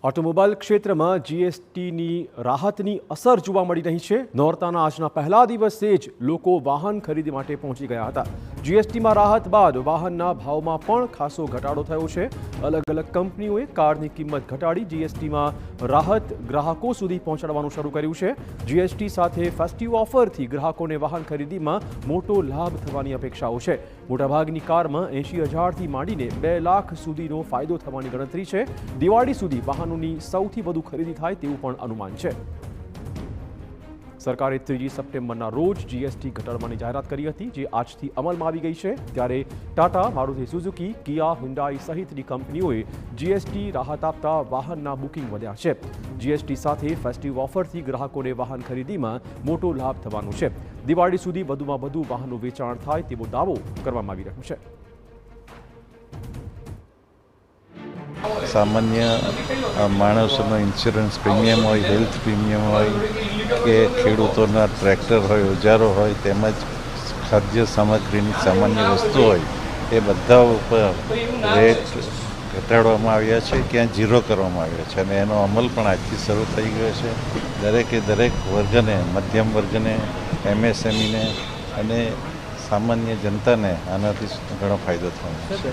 Automobile ક્ષેત્રમાં જીએસટીની રાહતની અસર જોવા મળી રહી છે। નોરતાના આજના પહેલા દિવસે જ લોકો વાહન ખરીદી માટે પહોંચી ગયા હતા। જીએસટીમાં રાહત બાદ વાહનના ભાવમાં પણ ખાસો ઘટાડો થયો છે। અલગ અલગ કંપનીઓએ કારની કિંમત ઘટાડી જીએસટીમાં રાહત ગ્રાહકો સુધી પહોંચાડવાનું શરૂ કર્યું છે। જીએસટી સાથે ફેસ્ટિવ ઓફરથી ગ્રાહકોને વાહન ખરીદીમાં મોટો લાભ થવાની અપેક્ષાઓ છે। મોટાભાગની કારમાં 80,000થી માંડીને 2 લાખ સુધીનો ફાયદો થવાની ગણતરી છે। દિવાળી સુધી વાહનોની સૌથી વધુ ખરીદી થાય તેવું પણ અનુમાન છે। સરકારે 3 સપ્ટેમ્બરના રોજ જીએસટી ઘટાડવાની જાહેરાત કરી હતી, જે આજથી અમલમાં આવી ગઈ છે। ત્યારે ટાટા, મારુતિ સુઝુકી, કિયા, હુન્ડાઈ સહિતની કંપનીઓએ જીએસટી રાહત આપતા વાહનના બુકિંગ વધ્યા છે। જીએસટી સાથે ફેસ્ટિવ ઓફરથી ગ્રાહકોને વાહન ખરીદીમાં મોટો લાભ થવાનો છે। દિવાળી સુધી વધુમાં વધુ વાહનો વેચાણ થાય તેવો દાવો કરવામાં આવી રહ્યો છે। સામાન્ય માણસોનો ઇન્સ્યોરન્સ પ્રીમિયમ હોય, હેલ્થ પ્રીમિયમ હોય કે ખેડૂતોના ટ્રેક્ટર હોય, ઓજારો હોય, તેમજ ખાદ્ય સામગ્રીની સામાન્ય વસ્તુ હોય, એ બધા ઉપર રેટ ઘટાડવામાં આવ્યા છે, ક્યાં ઝીરો કરવામાં આવ્યા છે અને એનો અમલ પણ આજથી શરૂ થઈ ગયો છે। દરેકે દરેક વર્ગને, મધ્યમ વર્ગને, એમએસએમઈને અને સામાન્ય જનતાને આનાથી ઘણો ફાયદો થવાનો છે।